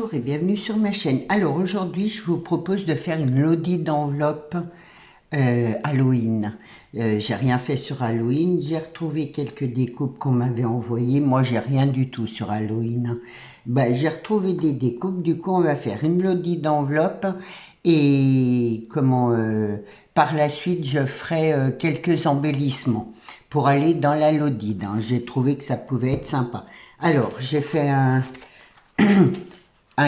Bonjour et bienvenue sur ma chaîne. Alors aujourd'hui je vous propose de faire une lodi d'enveloppe Halloween. J'ai rien fait sur Halloween, j'ai retrouvé quelques découpes qu'on m'avait envoyées. Moi j'ai rien du tout sur Halloween. Ben, j'ai retrouvé des découpes, du coup on va faire une lodi d'enveloppe et par la suite je ferai quelques embellissements pour aller dans la lodi. J'ai trouvé que ça pouvait être sympa. Alors j'ai fait un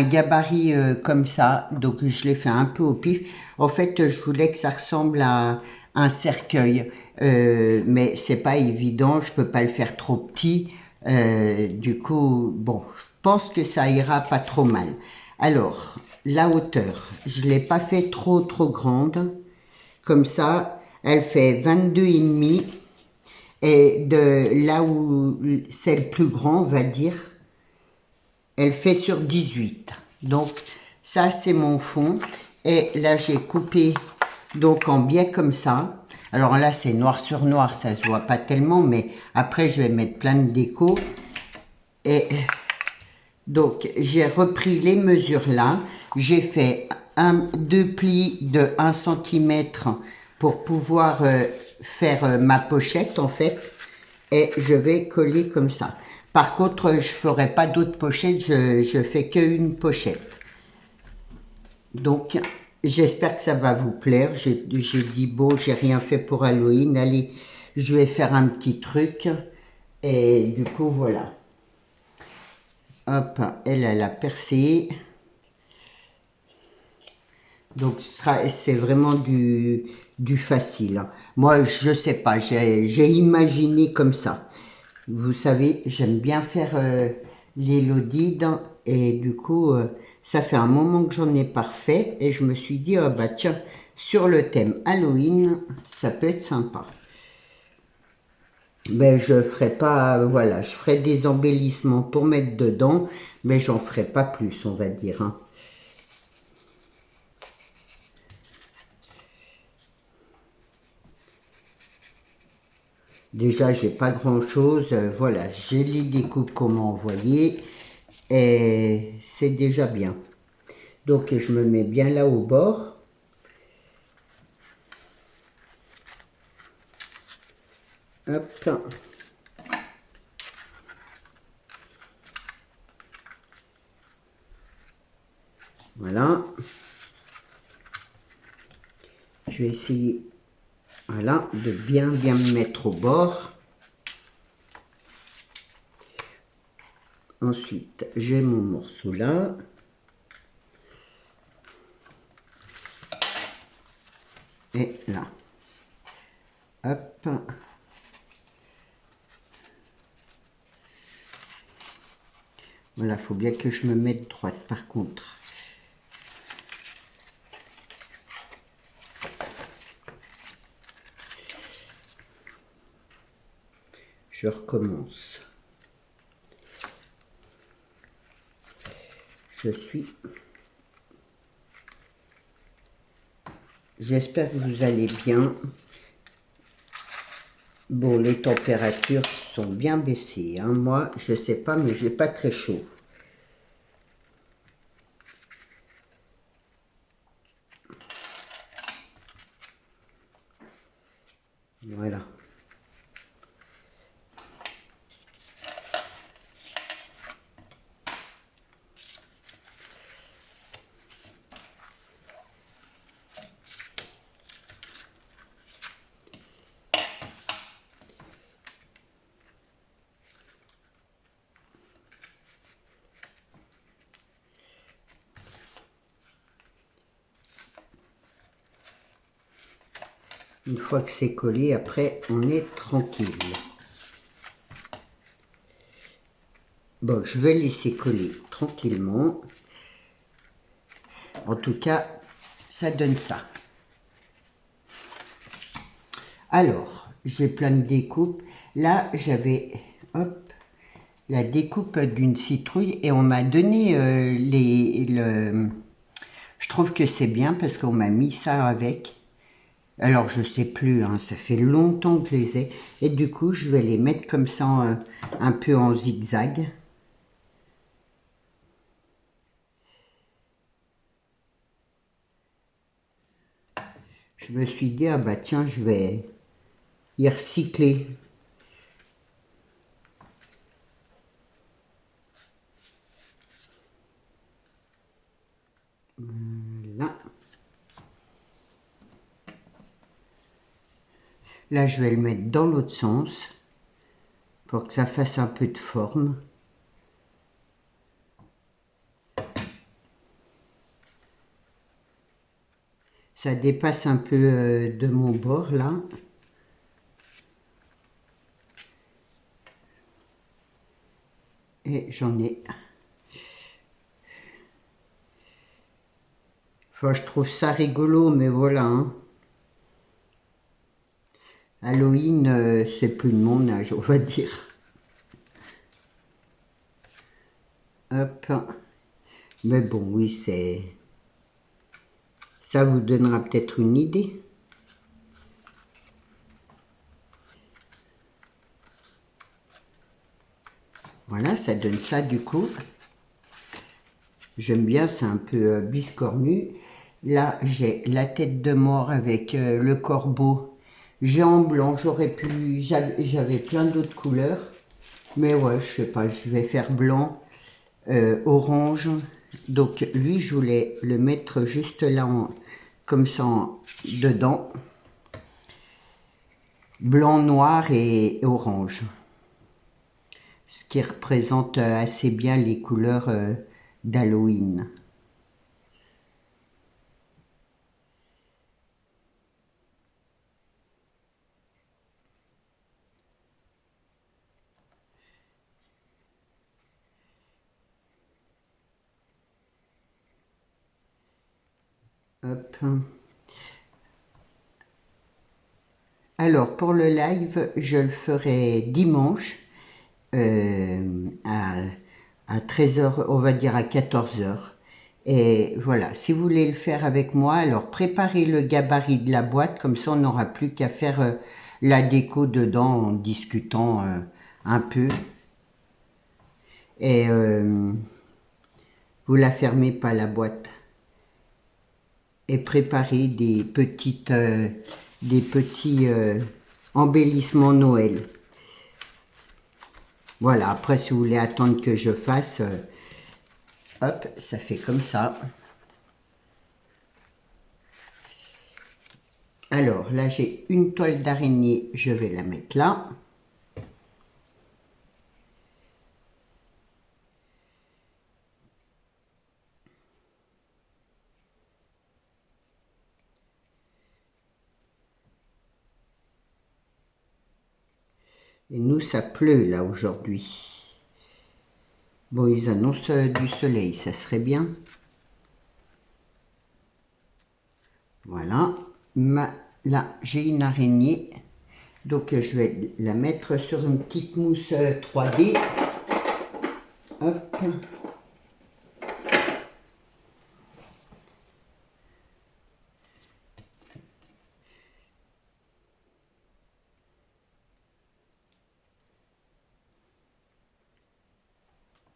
gabarit comme ça, donc je l'ai fait un peu au pif. En fait, je voulais que ça ressemble à un cercueil, mais c'est pas évident, je peux pas le faire trop petit. Du coup, bon, je pense que ça ira pas trop mal. Alors, la hauteur, je l'ai pas fait trop grande, comme ça, elle fait 22,5 et de là où c'est le plus grand, on va dire, elle fait sur 18. Donc ça c'est mon fond et là j'ai coupé donc en biais comme ça. Alors là c'est noir sur noir, ça se voit pas tellement, mais après je vais mettre plein de déco. Et donc j'ai repris les mesures là, j'ai fait deux plis de 1 centimètre pour pouvoir faire ma pochette en fait, et je vais coller comme ça. Par contre, je ferai pas d'autres pochettes, je fais qu'une pochette. Donc, j'espère que ça va vous plaire. J'ai dit, bon, j'ai rien fait pour Halloween, allez, je vais faire un petit truc. Et du coup, voilà. Hop, elle a percé. Donc, c'est vraiment du facile. Moi, je sais pas, j'ai imaginé comme ça. Vous savez, j'aime bien faire les lodides et du coup, ça fait un moment que j'en ai pas refait et je me suis dit, oh bah tiens, sur le thème Halloween, ça peut être sympa. Ben, je ferai pas, voilà, je ferai des embellissements pour mettre dedans, mais j'en ferai pas plus, on va dire, hein. Déjà, j'ai pas grand chose, voilà, j'ai les découpes qu'on m'a envoyées et c'est déjà bien. Donc, je me mets bien là au bord. Hop. Voilà. Je vais essayer, voilà, de bien me mettre au bord. Ensuite, j'ai mon morceau là. Et là. Hop. Voilà, il faut bien que je me mette droite par contre. Je recommence. J'espère que vous allez bien. Bon, les températures sont bien baissées, hein. Moi, je sais pas, mais j'ai pas très chaud. Voilà. Une fois que c'est collé, après, on est tranquille. Bon, je vais laisser coller tranquillement. En tout cas, ça donne ça. Alors, j'ai plein de découpes. Là, j'avais, hop, la découpe d'une citrouille et on m'a donné je trouve que c'est bien parce qu'on m'a mis ça avec. Alors, je sais plus, hein, ça fait longtemps que je les ai. Et du coup, je vais les mettre comme ça, un peu en zigzag. je me suis dit, ah bah tiens, je vais y recycler. Là. Là, je vais le mettre dans l'autre sens pour que ça fasse un peu de forme. Ça dépasse un peu de mon bord là. Et j'en ai. Enfin, je trouve ça rigolo, mais voilà. Hein. Halloween, c'est plus de mon âge, on va dire. Hop. Mais bon, oui, c'est... Ça vous donnera peut-être une idée. Voilà, ça donne ça du coup. J'aime bien, c'est un peu biscornu. Là, j'ai la tête de mort avec le corbeau. J'ai en blanc, j'avais plein d'autres couleurs. Mais ouais, je sais pas, je vais faire blanc, orange. Donc lui, je voulais le mettre juste là, comme ça, dedans. Blanc, noir et orange. Ce qui représente assez bien les couleurs d'Halloween. Hop. Alors, pour le live, je le ferai dimanche à 13h, on va dire à 14h. Et voilà, si vous voulez le faire avec moi, alors préparez le gabarit de la boîte, comme ça on n'aura plus qu'à faire la déco dedans en discutant un peu. Et vous la fermez pas la boîte. Et préparez des petits embellissements Noël. Voilà, après si vous voulez attendre que je fasse, hop, ça fait comme ça. Alors là j'ai une toile d'araignée, je vais la mettre là. Et nous ça pleut là aujourd'hui. Bon, ils annoncent du soleil, ça serait bien. Voilà. Là, j'ai une araignée. Donc, je vais la mettre sur une petite mousse 3D. Hop.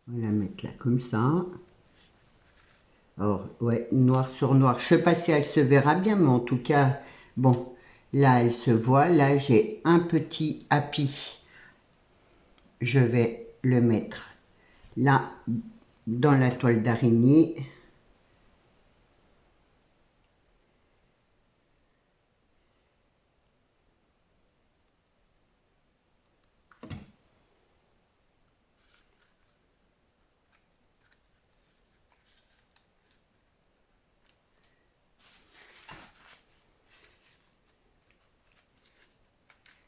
On va la mettre là comme ça. Alors, ouais, noir sur noir. Je ne sais pas si elle se verra bien, mais en tout cas, bon, là, elle se voit. Là, j'ai un petit happy. Je vais le mettre là, dans la toile d'araignée.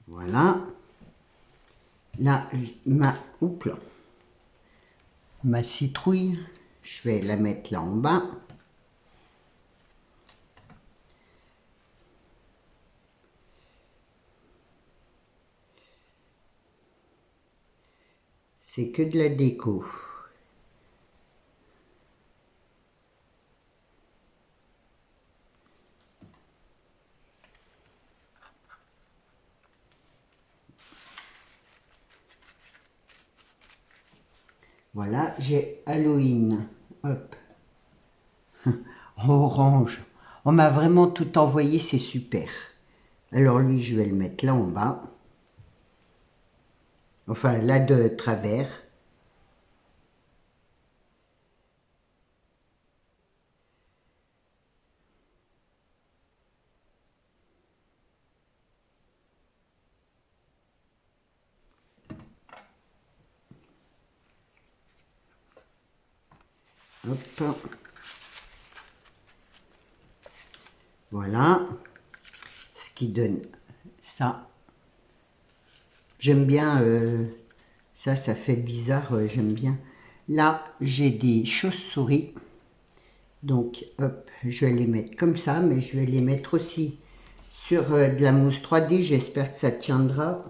Voilà. Là, ma citrouille, je vais la mettre là en bas. C'est que de la déco. Voilà, j'ai Halloween. Hop. Orange. On m'a vraiment tout envoyé, c'est super. Alors lui, je vais le mettre là en bas. Enfin, là de travers. Hop. Voilà. Ce qui donne ça. J'aime bien ça, ça fait bizarre, j'aime bien. Là, j'ai des chauves-souris. Donc, hop, je vais les mettre comme ça, mais je vais les mettre aussi sur de la mousse 3D. J'espère que ça tiendra.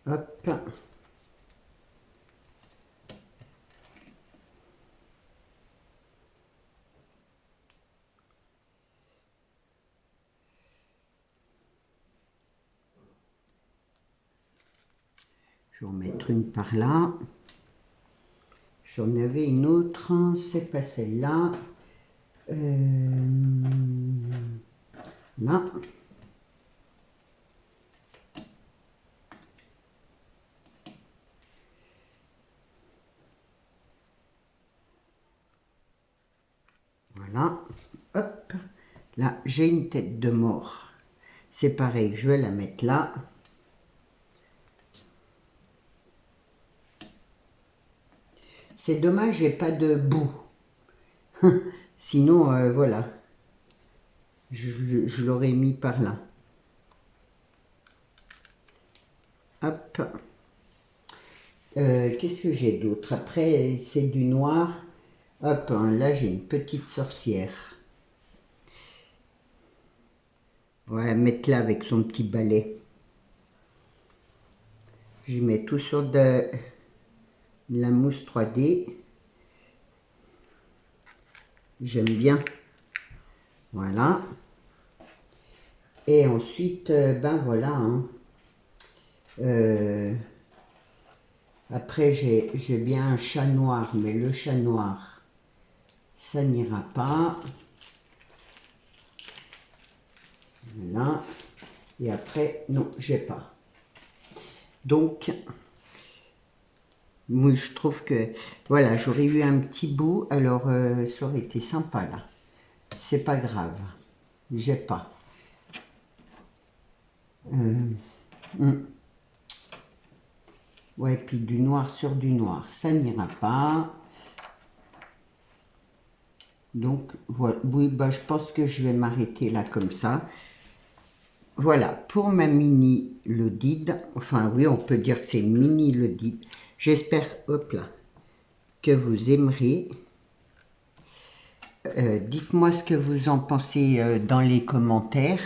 Hop. Je vais en mettre une par là. J'en avais une autre, c'est pas celle-là. Là. Voilà. Hop. Là, j'ai une tête de mort. C'est pareil, je vais la mettre là. C'est dommage, j'ai pas de bout. Sinon, voilà. Je l'aurais mis par là. Hop. Qu'est-ce que j'ai d'autre? Après, c'est du noir. Hop, hein, là, j'ai une petite sorcière. Ouais, mettre là avec son petit balai. Je mets tout sur de la mousse 3D. J'aime bien. Voilà. Et ensuite, ben voilà. Hein. Après, j'ai bien un chat noir, mais le chat noir, ça n'ira pas. Voilà. Et après, non, j'ai pas. Donc, moi, je trouve que, voilà, j'aurais eu un petit bout, alors ça aurait été sympa, là. C'est pas grave. J'ai pas. Ouais, puis du noir sur du noir, ça n'ira pas. Donc, voilà. Oui, bah, je pense que je vais m'arrêter là comme ça. Voilà, pour ma mini Lodide, enfin oui, on peut dire que c'est une mini Lodide. J'espère, hop là, que vous aimerez. Dites-moi ce que vous en pensez dans les commentaires.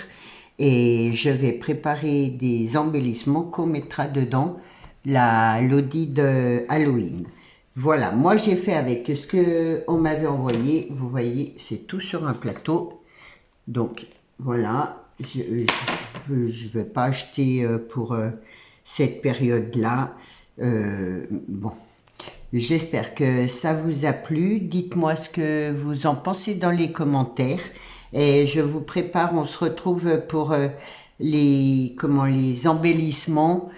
Et je vais préparer des embellissements qu'on mettra dedans la Lodide Halloween. Voilà, moi j'ai fait avec ce qu'on m'avait envoyé. Vous voyez, c'est tout sur un plateau. Donc voilà, je ne vais pas acheter pour cette période-là. Bon, j'espère que ça vous a plu. Dites-moi ce que vous en pensez dans les commentaires. Et je vous prépare, on se retrouve pour les embellissements,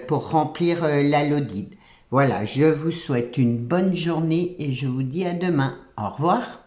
pour remplir la Lodide. Voilà, je vous souhaite une bonne journée et je vous dis à demain. Au revoir.